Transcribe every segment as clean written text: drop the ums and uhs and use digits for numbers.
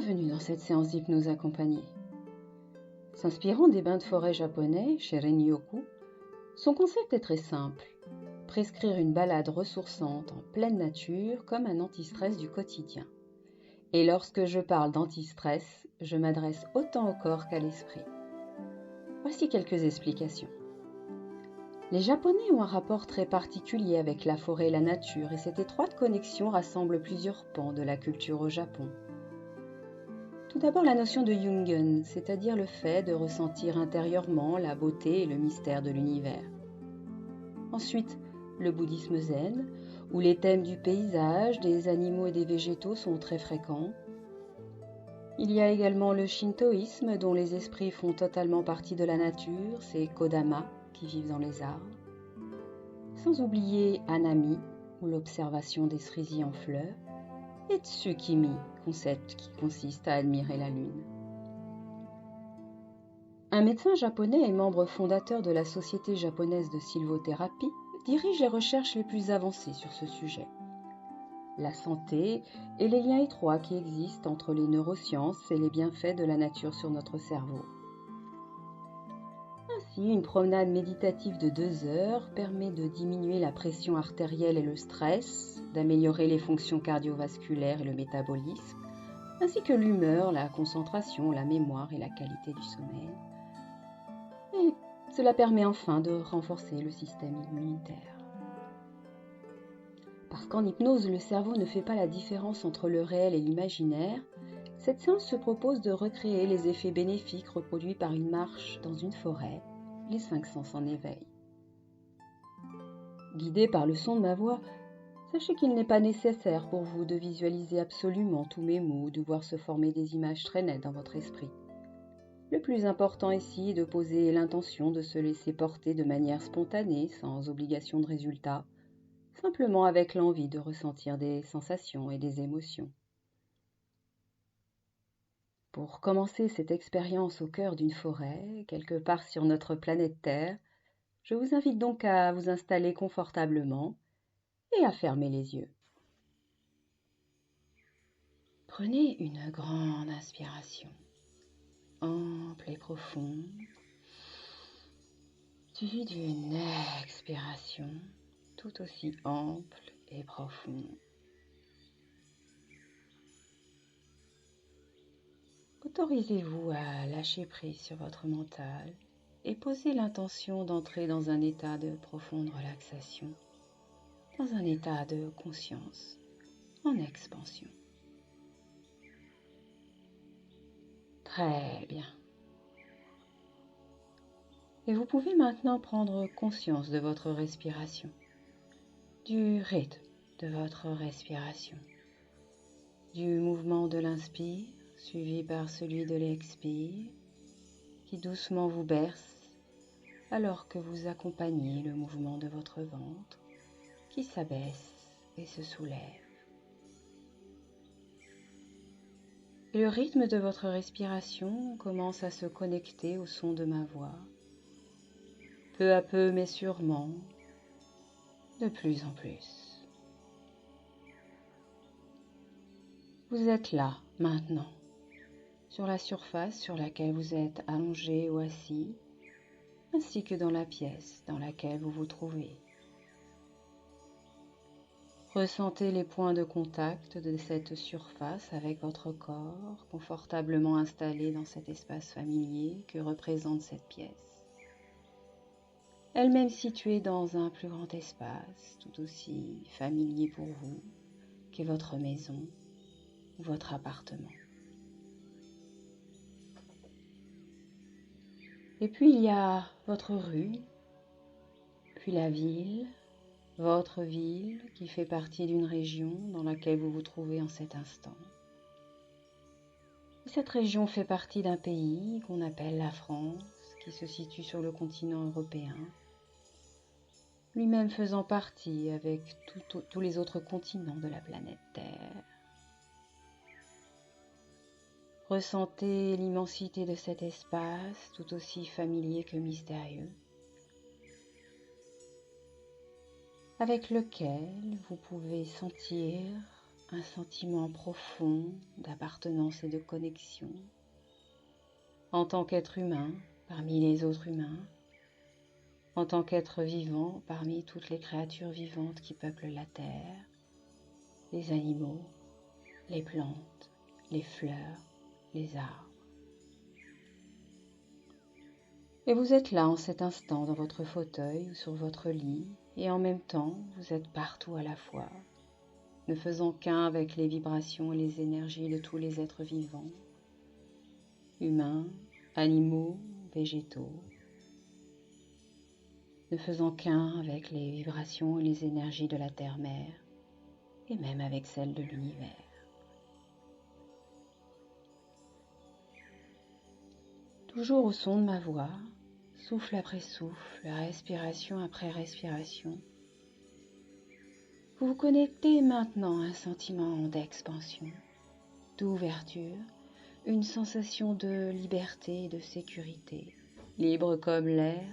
Bienvenue dans cette séance d'hypnose accompagnée. S'inspirant des bains de forêt japonais, chez Renryoku, son concept est très simple. Prescrire une balade ressourçante en pleine nature comme un anti-stress du quotidien. Et lorsque je parle d'anti-stress, je m'adresse autant au corps qu'à l'esprit. Voici quelques explications. Les Japonais ont un rapport très particulier avec la forêt et la nature et cette étroite connexion rassemble plusieurs pans de la culture au Japon. Tout d'abord la notion de Jungen, c'est-à-dire le fait de ressentir intérieurement la beauté et le mystère de l'univers. Ensuite, le bouddhisme zen, où les thèmes du paysage, des animaux et des végétaux sont très fréquents. Il y a également le shintoïsme, dont les esprits font totalement partie de la nature, ces kodama qui vivent dans les arbres. Sans oublier Hanami, ou l'observation des cerisiers en fleurs, et Tsukimi, concept qui consiste à admirer la lune. Un médecin japonais et membre fondateur de la Société japonaise de sylvothérapie dirige les recherches les plus avancées sur ce sujet. La santé et les liens étroits qui existent entre les neurosciences et les bienfaits de la nature sur notre cerveau. Ainsi, une promenade méditative de 2 heures permet de diminuer la pression artérielle et le stress, d'améliorer les fonctions cardiovasculaires et le métabolisme, ainsi que l'humeur, la concentration, la mémoire et la qualité du sommeil. Et cela permet enfin de renforcer le système immunitaire. Parce qu'en hypnose, le cerveau ne fait pas la différence entre le réel et l'imaginaire, cette séance se propose de recréer les effets bénéfiques reproduits par une marche dans une forêt, les 5 sens en éveil. Guidé par le son de ma voix, sachez qu'il n'est pas nécessaire pour vous de visualiser absolument tous mes mots ou de voir se former des images très nettes dans votre esprit. Le plus important ici est de poser l'intention de se laisser porter de manière spontanée, sans obligation de résultat, simplement avec l'envie de ressentir des sensations et des émotions. Pour commencer cette expérience au cœur d'une forêt, quelque part sur notre planète Terre, je vous invite donc à vous installer confortablement et à fermer les yeux. Prenez une grande inspiration, ample et profonde, suivie d'une expiration tout aussi ample et profonde. Autorisez-vous à lâcher prise sur votre mental et posez l'intention d'entrer dans un état de profonde relaxation, dans un état de conscience en expansion. Très bien. Et vous pouvez maintenant prendre conscience de votre respiration, du rythme de votre respiration, du mouvement de l'inspire suivi par celui de l'expire qui doucement vous berce alors que vous accompagnez le mouvement de votre ventre qui s'abaisse et se soulève. Et le rythme de votre respiration commence à se connecter au son de ma voix, peu à peu mais sûrement, de plus en plus. Vous êtes là, maintenant, sur la surface sur laquelle vous êtes allongé ou assis, ainsi que dans la pièce dans laquelle vous vous trouvez. Ressentez les points de contact de cette surface avec votre corps, confortablement installé dans cet espace familier que représente cette pièce. Elle-même située dans un plus grand espace, tout aussi familier pour vous qu'est votre maison ou votre appartement. Et puis il y a votre rue, puis la ville, votre ville qui fait partie d'une région dans laquelle vous vous trouvez en cet instant. Et cette région fait partie d'un pays qu'on appelle la France, qui se situe sur le continent européen, lui-même faisant partie avec tous les autres continents de la planète Terre. Ressentez l'immensité de cet espace, tout aussi familier que mystérieux, avec lequel vous pouvez sentir un sentiment profond d'appartenance et de connexion en tant qu'être humain parmi les autres humains, en tant qu'être vivant parmi toutes les créatures vivantes qui peuplent la terre, les animaux, les plantes, les fleurs, les arbres. Et vous êtes là en cet instant dans votre fauteuil ou sur votre lit, et en même temps, vous êtes partout à la fois, ne faisant qu'un avec les vibrations et les énergies de tous les êtres vivants, humains, animaux, végétaux, ne faisant qu'un avec les vibrations et les énergies de la terre-mère, et même avec celles de l'univers. Toujours au son de ma voix, souffle après souffle, respiration après respiration, vous vous connectez maintenant à un sentiment d'expansion, d'ouverture, une sensation de liberté et de sécurité, libre comme l'air,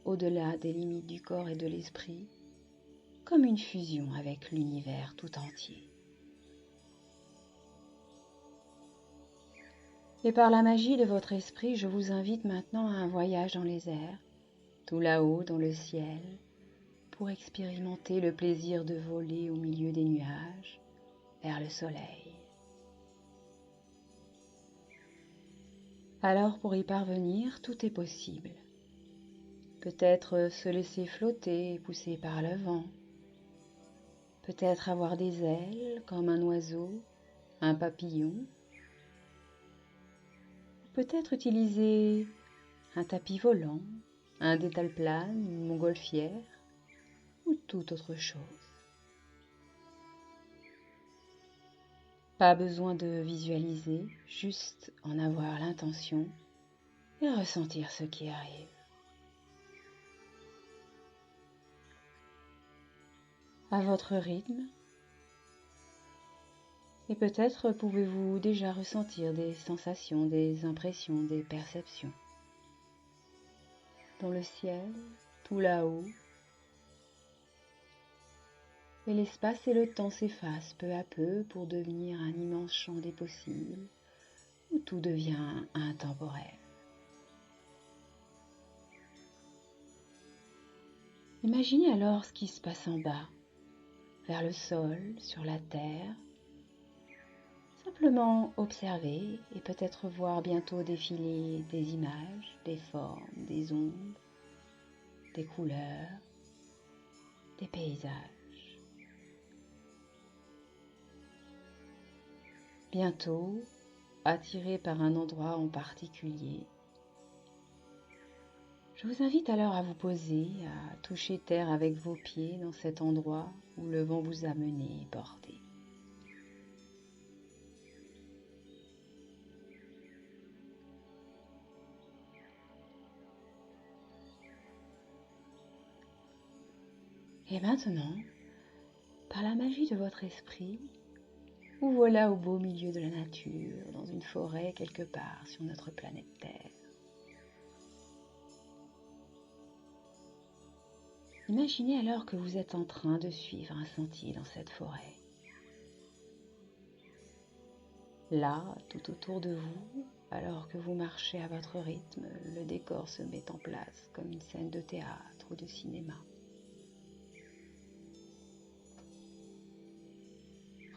au-delà des limites du corps et de l'esprit, comme une fusion avec l'univers tout entier. Et par la magie de votre esprit, je vous invite maintenant à un voyage dans les airs, tout là-haut dans le ciel, pour expérimenter le plaisir de voler au milieu des nuages, vers le soleil. Alors pour y parvenir, tout est possible. Peut-être se laisser flotter, poussé par le vent. Peut-être avoir des ailes comme un oiseau, un papillon. Peut-être utiliser un tapis volant, un deltaplane, une montgolfière ou toute autre chose. Pas besoin de visualiser, juste en avoir l'intention et ressentir ce qui arrive. À votre rythme, et peut-être pouvez-vous déjà ressentir des sensations, des impressions, des perceptions. Dans le ciel, tout là-haut, et l'espace et le temps s'effacent peu à peu pour devenir un immense champ des possibles, où tout devient intemporel. Imaginez alors ce qui se passe en bas, vers le sol, sur la terre. Simplement observer et peut-être voir bientôt défiler des images, des formes, des ondes, des couleurs, des paysages. Bientôt, attiré par un endroit en particulier, je vous invite alors à vous poser, à toucher terre avec vos pieds dans cet endroit où le vent vous a mené et porté. Et maintenant, par la magie de votre esprit, vous voilà au beau milieu de la nature, dans une forêt quelque part sur notre planète Terre. Imaginez alors que vous êtes en train de suivre un sentier dans cette forêt. Là, tout autour de vous, alors que vous marchez à votre rythme, le décor se met en place comme une scène de théâtre ou de cinéma.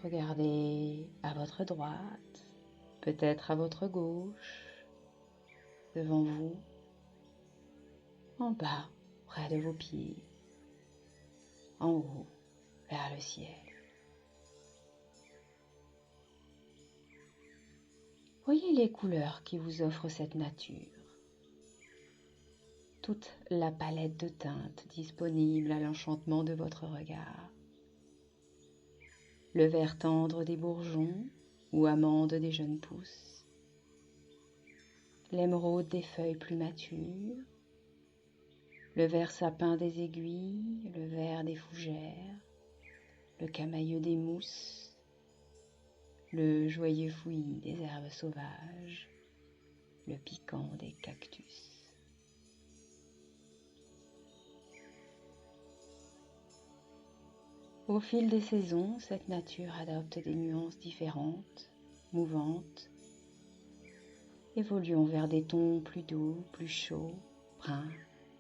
Regardez à votre droite, peut-être à votre gauche, devant vous, en bas, près de vos pieds, en haut, vers le ciel. Voyez les couleurs qui vous offre cette nature. Toute la palette de teintes disponible à l'enchantement de votre regard. Le vert tendre des bourgeons ou amandes des jeunes pousses. L'émeraude des feuilles plus matures. Le vert sapin des aiguilles, le vert des fougères. Le camailleux des mousses. Le joyeux fouillis des herbes sauvages. Le piquant des cactus. Au fil des saisons, cette nature adopte des nuances différentes, mouvantes, évoluant vers des tons plus doux, plus chauds, bruns,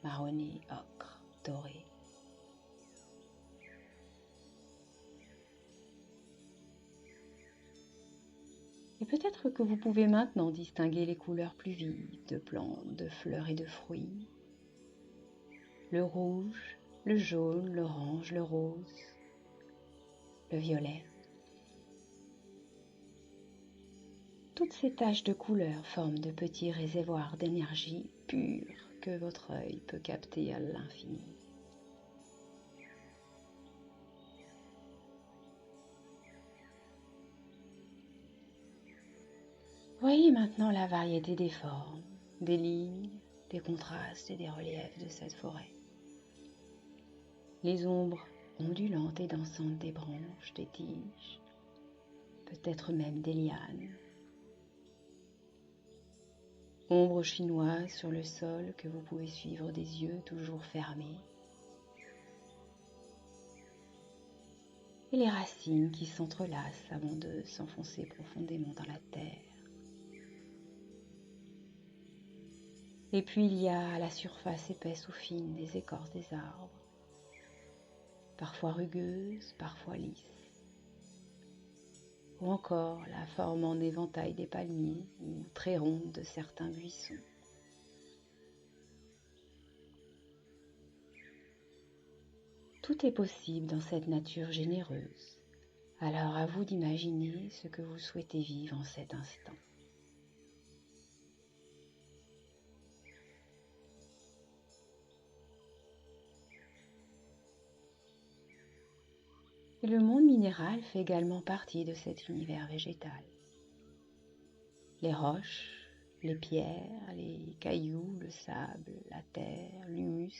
marronnés, ocre, dorés. Et peut-être que vous pouvez maintenant distinguer les couleurs plus vives de plantes, de fleurs et de fruits. Le rouge, le jaune, l'orange, le rose, le violet. Toutes ces taches de couleurs forment de petits réservoirs d'énergie pure que votre œil peut capter à l'infini. Voyez maintenant la variété des formes, des lignes, des contrastes et des reliefs de cette forêt. Les ombres ondulantes et dansantes des branches, des tiges, peut-être même des lianes. Ombres chinoises sur le sol que vous pouvez suivre des yeux toujours fermés. Et les racines qui s'entrelacent avant de s'enfoncer profondément dans la terre. Et puis il y a la surface épaisse ou fine des écorces des arbres, parfois rugueuses, parfois lisses, ou encore la forme en éventail des palmiers ou très ronde de certains buissons. Tout est possible dans cette nature généreuse, alors à vous d'imaginer ce que vous souhaitez vivre en cet instant. Et le monde minéral fait également partie de cet univers végétal. Les roches, les pierres, les cailloux, le sable, la terre, l'humus.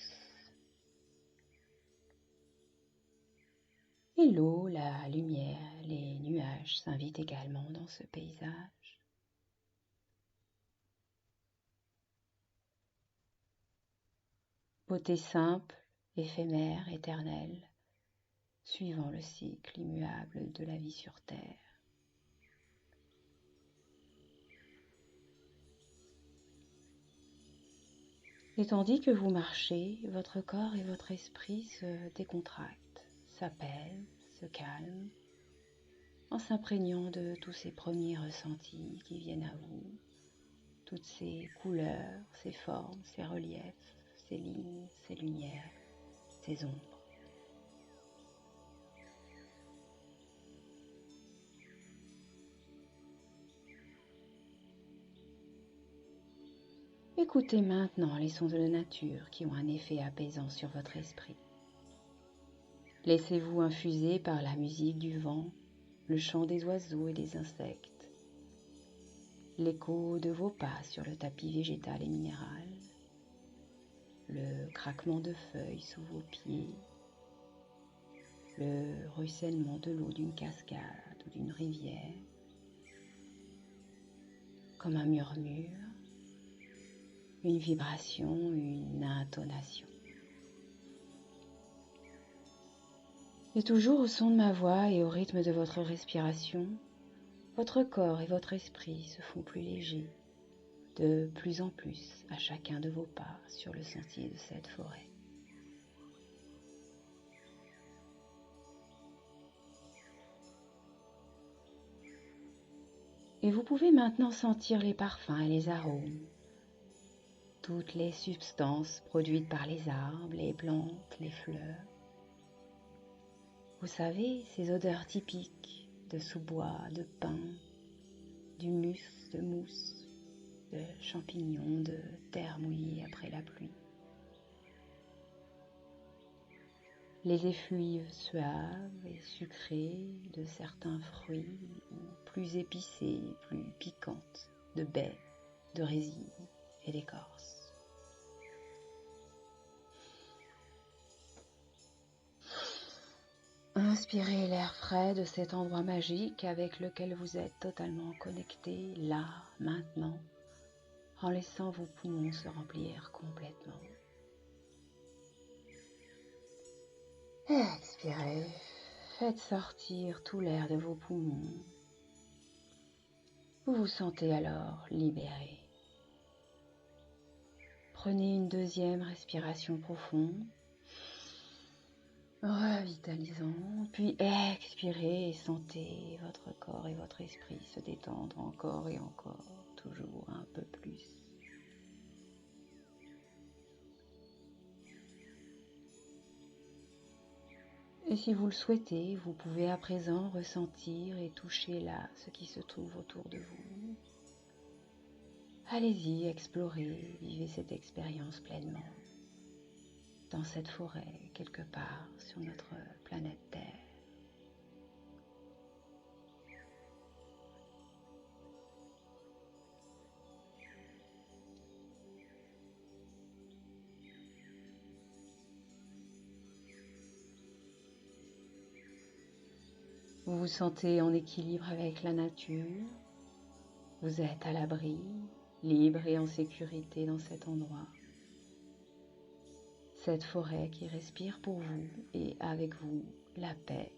Et l'eau, la lumière, les nuages s'invitent également dans ce paysage. Beauté simple, éphémère, éternelle, suivant le cycle immuable de la vie sur Terre. Et tandis que vous marchez, votre corps et votre esprit se décontractent, s'apaisent, se calment, en s'imprégnant de tous ces premiers ressentis qui viennent à vous, toutes ces couleurs, ces formes, ces reliefs, ces lignes, ces lumières, ces ombres. Écoutez maintenant les sons de la nature qui ont un effet apaisant sur votre esprit. Laissez-vous infuser par la musique du vent, le chant des oiseaux et des insectes, l'écho de vos pas sur le tapis végétal et minéral, le craquement de feuilles sous vos pieds, le ruissellement de l'eau d'une cascade ou d'une rivière, comme un murmure, une vibration, une intonation. Et toujours au son de ma voix et au rythme de votre respiration, votre corps et votre esprit se font plus légers, de plus en plus à chacun de vos pas sur le sentier de cette forêt. Et vous pouvez maintenant sentir les parfums et les arômes, toutes les substances produites par les arbres, les plantes, les fleurs. Vous savez, ces odeurs typiques de sous-bois, de pin, d'humus, de mousse, de champignons, de terre mouillée après la pluie. Les effluves suaves et sucrées de certains fruits, plus épicées, plus piquantes, de baies, de résine et d'écorce. Inspirez l'air frais de cet endroit magique avec lequel vous êtes totalement connecté, là, maintenant, en laissant vos poumons se remplir complètement. Expirez Faites sortir tout l'air de vos poumons. Vous vous sentez alors libéré. Prenez une deuxième respiration profonde, revitalisant, puis expirez et sentez votre corps et votre esprit se détendre encore et encore, toujours un peu plus. Et si vous le souhaitez, vous pouvez à présent ressentir et toucher là ce qui se trouve autour de vous. Allez-y, explorez, vivez cette expérience pleinement dans cette forêt, quelque part sur notre planète Terre. Vous vous sentez en équilibre avec la nature, vous êtes à l'abri, libre et en sécurité dans cet endroit. Cette forêt qui respire pour vous et avec vous la paix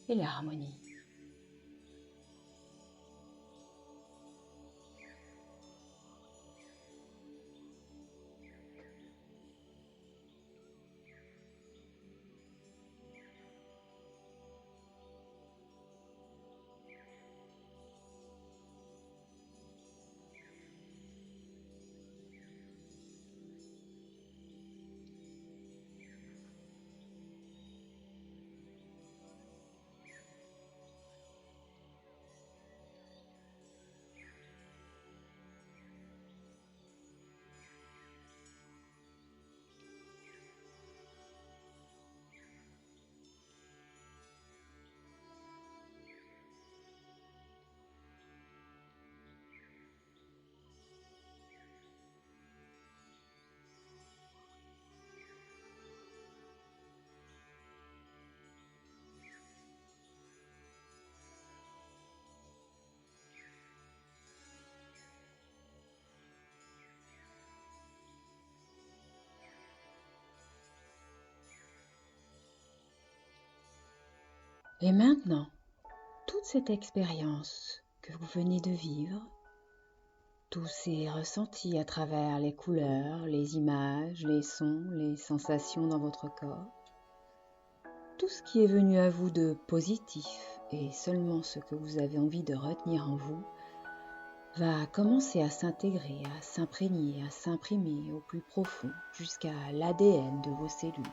et l'harmonie. Et maintenant, toute cette expérience que vous venez de vivre, tous ces ressentis à travers les couleurs, les images, les sons, les sensations dans votre corps, tout ce qui est venu à vous de positif et seulement ce que vous avez envie de retenir en vous, va commencer à s'intégrer, à s'imprégner, à s'imprimer au plus profond jusqu'à l'ADN de vos cellules.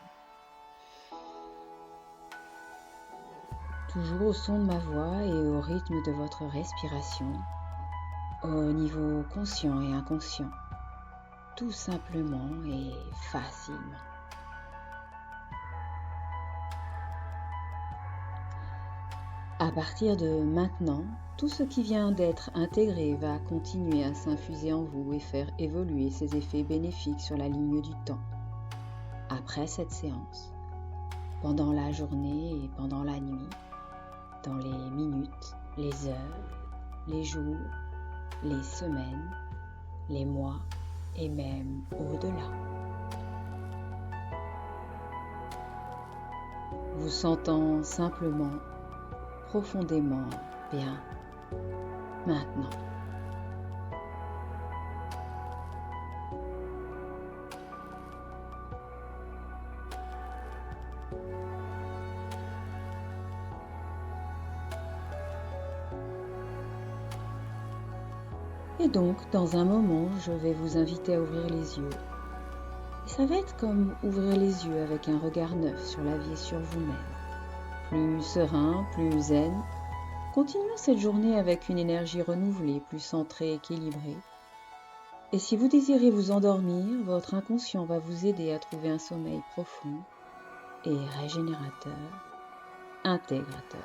Toujours au son de ma voix et au rythme de votre respiration, au niveau conscient et inconscient, tout simplement et facilement. À partir de maintenant, tout ce qui vient d'être intégré va continuer à s'infuser en vous et faire évoluer ses effets bénéfiques sur la ligne du temps. Après cette séance, pendant la journée et pendant la nuit, dans les minutes, les heures, les jours, les semaines, les mois et même au-delà. Vous sentant simplement, profondément bien maintenant. Et donc, dans un moment, je vais vous inviter à ouvrir les yeux. Et ça va être comme ouvrir les yeux avec un regard neuf sur la vie et sur vous-même. Plus serein, plus zen. Continuons cette journée avec une énergie renouvelée, plus centrée, équilibrée. Et si vous désirez vous endormir, votre inconscient va vous aider à trouver un sommeil profond et régénérateur, intégrateur.